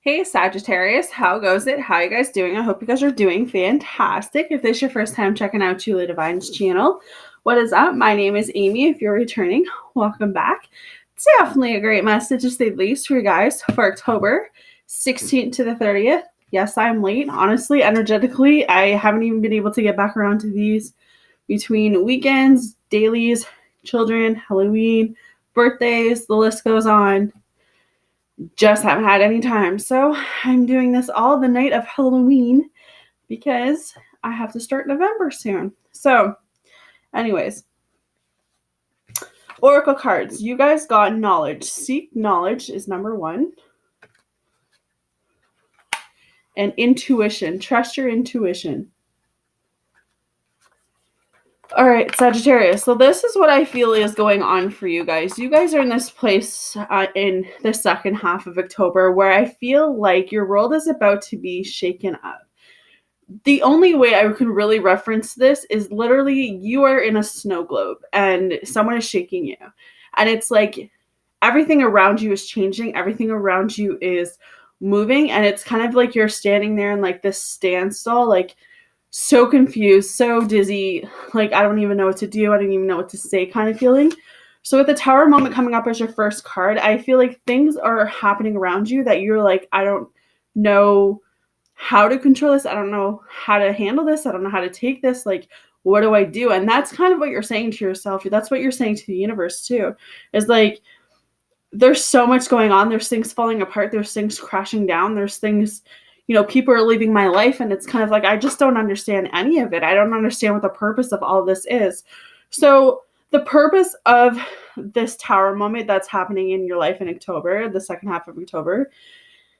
Hey Sagittarius, how goes it? How you guys doing? I hope you guys are doing fantastic. If this is your first time checking out Julie Divine's channel, what is up? My name is Amy. If you're returning, welcome back. It's definitely a great message to say the least for you guys for October 16th to the 30th. Yes, I'm late. Honestly, energetically, I haven't even been able to get back around to these between weekends, dailies, children, Halloween, birthdays, the list goes on. Just haven't had any time. So I'm doing this all the night of Halloween because I have to start November soon. So, anyways, Oracle cards. You guys got knowledge. Seek knowledge is number one. And intuition. Trust your intuition. All right, Sagittarius. So this is what I feel is going on for you guys. You guys are in this place in the second half of October where I feel like your world is about to be shaken up. The only way I can really reference this is literally you are in a snow globe and someone is shaking you. And it's like everything around you is changing. Everything around you is moving. And it's kind of like you're standing there in like this standstill, like so confused, so dizzy. Like, I don't even know what to do. I don't even know what to say kind of feeling. So with the Tower moment coming up as your first card, I feel like things are happening around you that you're like, I don't know how to control this. I don't know how to handle this. I don't know how to take this. Like, what do I do? And that's kind of what you're saying to yourself. That's what you're saying to the universe too, is like, there's so much going on. There's things falling apart. There's things crashing down. There's things, people are leaving my life. And it's kind of like, I just don't understand any of it. I don't understand what the purpose of all this is. So the purpose of this Tower moment that's happening in your life in October, the second half of October,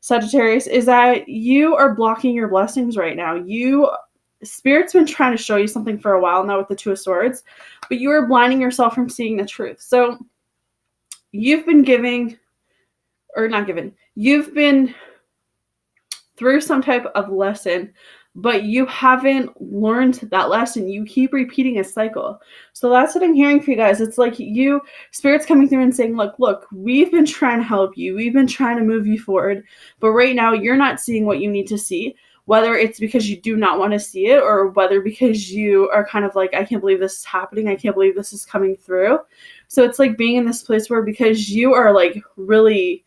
Sagittarius, is that you are blocking your blessings right now. Spirit's been trying to show you something for a while now with the Two of Swords, but you are blinding yourself from seeing the truth. So you've been you've been through some type of lesson, but you haven't learned that lesson. You keep repeating a cycle. So that's what I'm hearing for you guys. It's like Spirit's coming through and saying, look, we've been trying to help you. We've been trying to move you forward, but right now you're not seeing what you need to see, whether it's because you do not want to see it or whether because you are kind of like, I can't believe this is happening. I can't believe this is coming through. So it's like being in this place where because you are like really,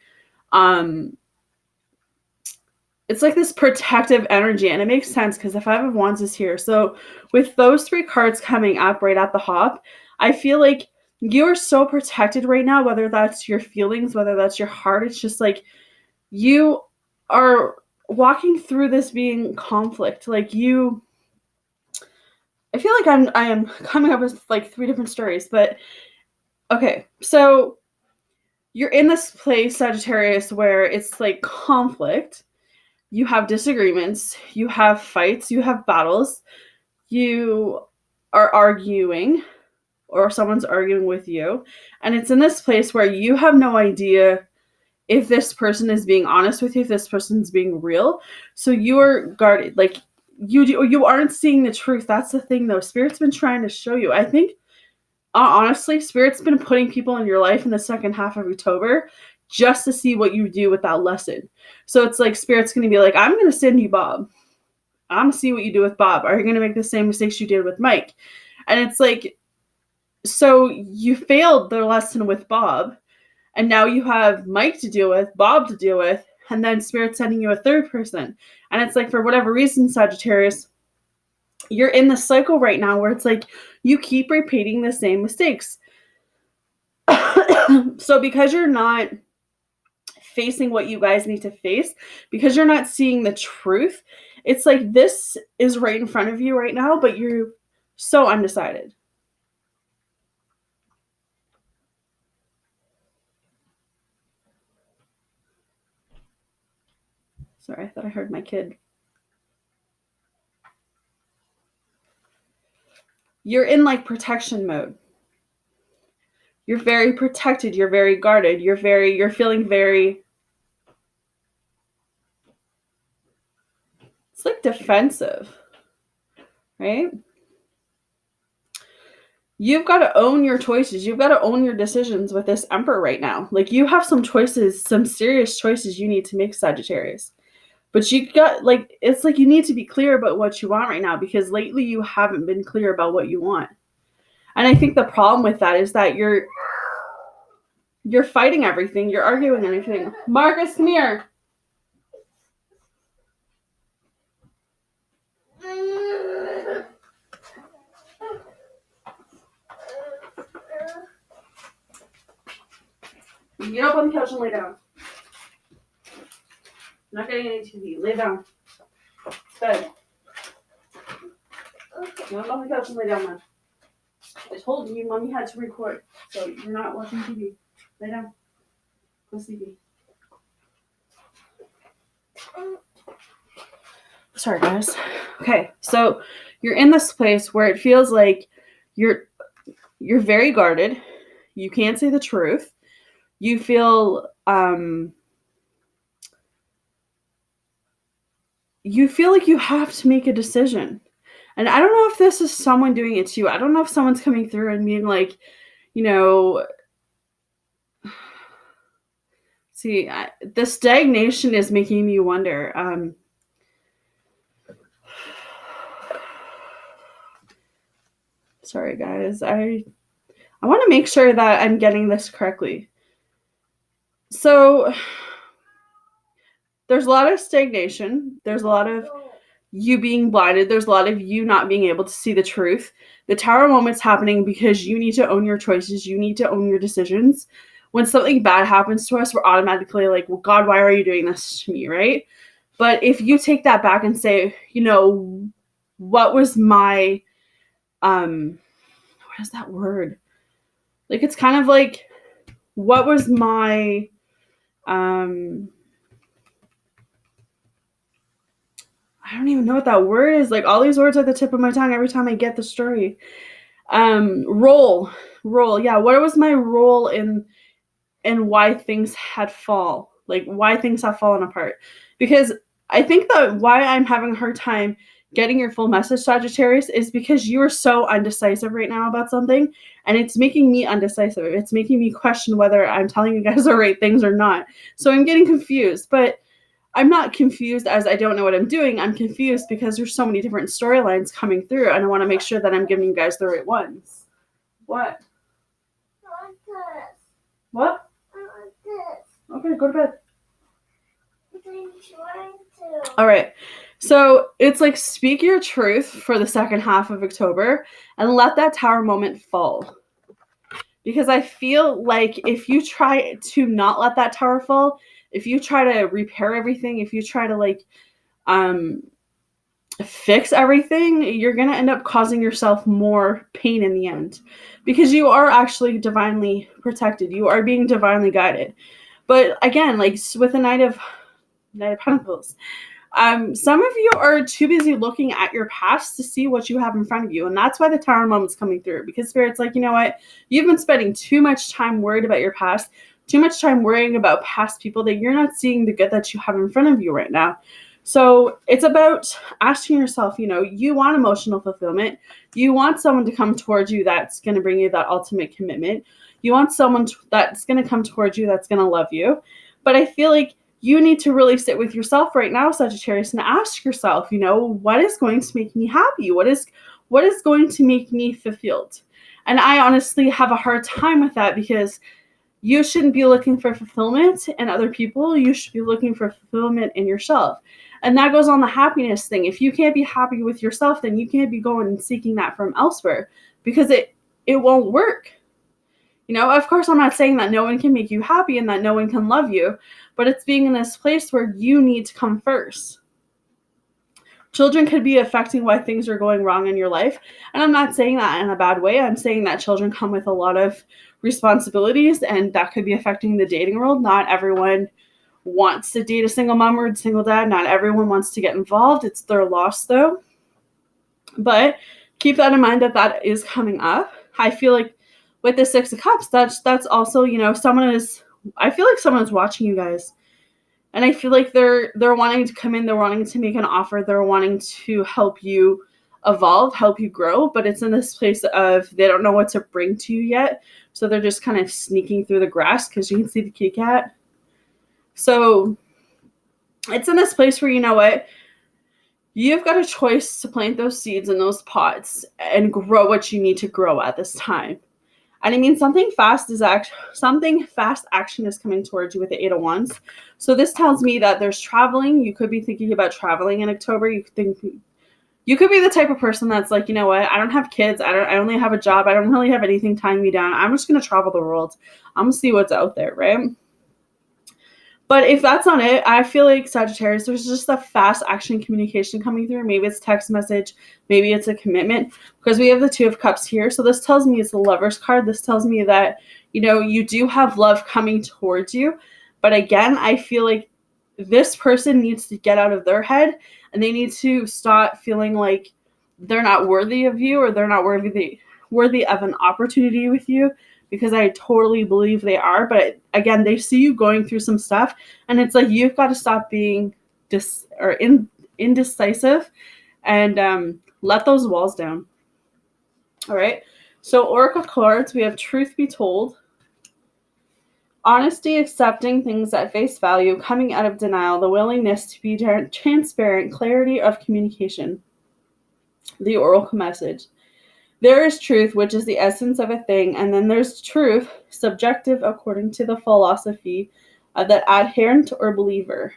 it's like this protective energy, and it makes sense because the Five of Wands is here. So with those three cards coming up right at the hop, I feel like you are so protected right now, whether that's your feelings, whether that's your heart. It's just like you are walking through this being conflict. Like I feel like I am coming up with like three different stories, but okay. So you're in this place, Sagittarius, where it's like conflict. You have disagreements, you have fights, you have battles, you are arguing, or someone's arguing with you. And it's in this place where you have no idea if this person is being honest with you, if this person's being real. So you are guarded. Like you aren't seeing the truth. That's the thing though. Spirit's been trying to show you. I think honestly, Spirit's been putting people in your life in the second half of October just to see what you do with that lesson. So it's like Spirit's going to be like, I'm going to send you Bob. I'm going to see what you do with Bob. Are you going to make the same mistakes you did with Mike? And it's like, so you failed the lesson with Bob, and now you have Mike to deal with, Bob to deal with, and then Spirit's sending you a third person. And it's like, for whatever reason, Sagittarius, you're in the cycle right now where it's like you keep repeating the same mistakes. So because you're not facing what you guys need to face, because you're not seeing the truth, it's like this is right in front of you right now, but you're so undecided. Sorry, I thought I heard my kid. You're in like protection mode. You're very protected. You're very guarded. You're feeling very, it's like defensive, right? you've got to own your choices. You've got to own your decisions with this Emperor right now. Like, you have some choices, some serious choices you need to make, Sagittarius. But you got, like, it's like you need to be clear about what you want right now, because lately you haven't been clear about what you want. And I think the problem with that is that you're fighting everything. You're arguing everything. Marcus, come here. Get up on the couch and lay down. I'm not getting any TV. Lay down. It's bed. Get up on the couch and lay down, man. I told you, Mommy had to record, so you're not watching TV. Lay down. Go sleepy. Sorry, guys. Okay, so you're in this place where it feels like you're very guarded. You can't say the truth. You feel like you have to make a decision. And I don't know if this is someone doing it to you. I don't know if someone's coming through and being like, see, the stagnation is making me wonder. Sorry, guys. I want to make sure that I'm getting this correctly. So there's a lot of stagnation. There's a lot of you being blinded. There's a lot of you not being able to see the truth. The Tower moment's happening because you need to own your choices. You need to own your decisions. When something bad happens to us, we're automatically like, well, God, why are you doing this to me, right? But if you take that back and say, what was my, what is that word? Like, it's kind of like, what was my, I don't even know what that word is. Like, all these words are at the tip of my tongue every time I get the story. Role. Yeah. What was my role in why things had why things have fallen apart? Because I think that why I'm having a hard time getting your full message, Sagittarius, is because you are so undecisive right now about something, and it's making me undecisive. It's making me question whether I'm telling you guys the right things or not. So I'm getting confused, but I'm not confused as I don't know what I'm doing. I'm confused because there's so many different storylines coming through, and I want to make sure that I'm giving you guys the right ones. What? I want this. What? I want this. Okay, go to bed. I'm trying to. All right. So it's like, speak your truth for the second half of October and let that Tower moment fall. Because I feel like if you try to not let that Tower fall, if you try to repair everything, if you try to fix everything, you're going to end up causing yourself more pain in the end. Because you are actually divinely protected. You are being divinely guided. But again, like with the Knight of Pentacles, some of you are too busy looking at your past to see what you have in front of you. And that's why the Tower moment's coming through. Because Spirit's like, you know what? You've been spending too much time worried about your past, too much time worrying about past people, that you're not seeing the good that you have in front of you right now. So it's about asking yourself, you want emotional fulfillment. You want someone to come towards you that's going to bring you that ultimate commitment. You want someone that's going to come towards you that's going to love you. But I feel like you need to really sit with yourself right now, Sagittarius, and ask yourself, what is going to make me happy? What is going to make me fulfilled? And I honestly have a hard time with that, because you shouldn't be looking for fulfillment in other people. You should be looking for fulfillment in yourself. And that goes on the happiness thing. If you can't be happy with yourself, then you can't be going and seeking that from elsewhere, because it won't work. Of course, I'm not saying that no one can make you happy and that no one can love you, but it's being in this place where you need to come first. Children could be affecting why things are going wrong in your life. And I'm not saying that in a bad way. I'm saying that children come with a lot of responsibilities, and that could be affecting the dating world. Not everyone wants to date a single mom or a single dad. Not everyone wants to get involved. It's their loss, though. But keep that in mind, that is coming up. I feel like with the Six of Cups, that's also, I feel like someone's watching you guys. And I feel like they're wanting to come in, they're wanting to make an offer, they're wanting to help you evolve, help you grow, but it's in this place of they don't know what to bring to you yet. So they're just kind of sneaking through the grass because you can see the kitty cat. So it's in this place where, you know what, you've got a choice to plant those seeds in those pots and grow what you need to grow at this time. And I mean, something fast action is coming towards you with the 8 of Wands. So this tells me that there's traveling. You could be thinking about traveling in October. You could be the type of person that's like, you know what, I don't have kids. I only have a job. I don't really have anything tying me down. I'm just going to travel the world. I'm going to see what's out there, right? But if that's not it, I feel like Sagittarius, there's just a fast action communication coming through. Maybe it's text message. Maybe it's a commitment, because we have the 2 of Cups here. So this tells me it's the Lover's card. This tells me that, you know, you do have love coming towards you. But again, I feel like this person needs to get out of their head, and they need to stop feeling like they're not worthy of you, or they're not worthy of an opportunity with you, because I totally believe they are. But again, they see you going through some stuff, and it's like you've got to stop being indecisive and let those walls down. All right. So Oracle cards, we have Truth Be Told, honesty, accepting things at face value, coming out of denial, the willingness to be transparent, clarity of communication. The Oracle message. There is truth, which is the essence of a thing, and then there's truth, subjective according to the philosophy of that adherent or believer.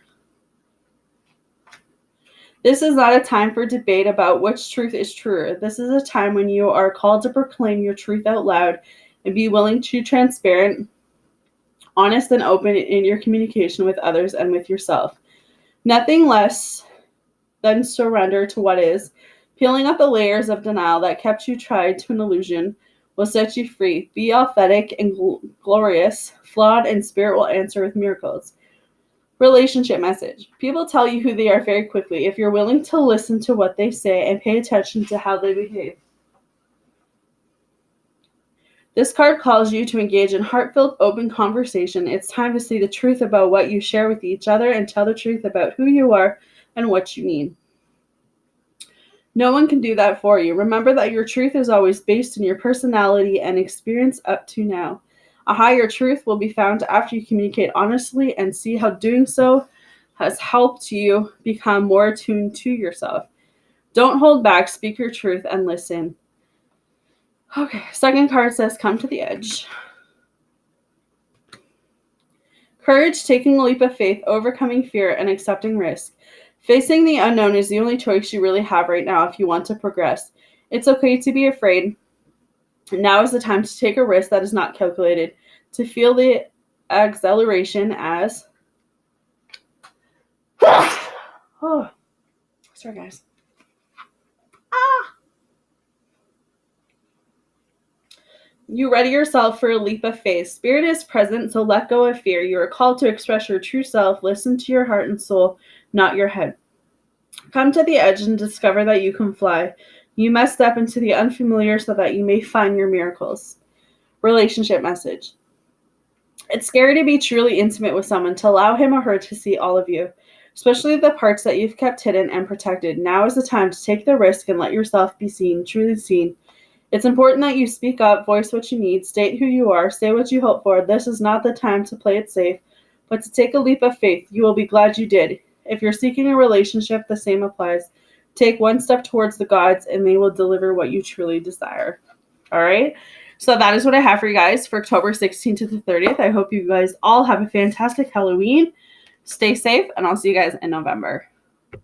This is not a time for debate about which truth is truer. This is a time when you are called to proclaim your truth out loud and be willing to transparent, honest, and open in your communication with others and with yourself. Nothing less than surrender to what is. Peeling up the layers of denial that kept you tied to an illusion will set you free. Be authentic and glorious. Flawed, and spirit will answer with miracles. Relationship message. People tell you who they are very quickly if you're willing to listen to what they say and pay attention to how they behave. This card calls you to engage in heartfelt, open conversation. It's time to see the truth about what you share with each other and tell the truth about who you are and what you need. No one can do that for you. Remember that your truth is always based in your personality and experience up to now. A higher truth will be found after you communicate honestly and see how doing so has helped you become more attuned to yourself. Don't hold back, speak your truth, and listen. Okay, second card says, come to the edge. Courage, taking a leap of faith, overcoming fear, and accepting risk. Facing the unknown is the only choice you really have right now if you want to progress. It's okay to be afraid. Now is the time to take a risk that is not calculated, to feel the exhilaration as... Oh, sorry guys. You ready yourself for a leap of faith. Spirit is present, so let go of fear. You are called to express your true self. Listen to your heart and soul, not your head. Come to the edge and discover that you can fly. You must step into the unfamiliar so that you may find your miracles. Relationship message. It's scary to be truly intimate with someone, to allow him or her to see all of you, especially the parts that you've kept hidden and protected. Now is the time to take the risk and let yourself be seen, truly seen. It's important that you speak up, voice what you need, state who you are, say what you hope for. This is not the time to play it safe, but to take a leap of faith. You will be glad you did. If you're seeking a relationship, the same applies. Take one step towards the gods, and they will deliver what you truly desire. All right? So that is what I have for you guys for October 16th to the 30th. I hope you guys all have a fantastic Halloween. Stay safe, and I'll see you guys in November.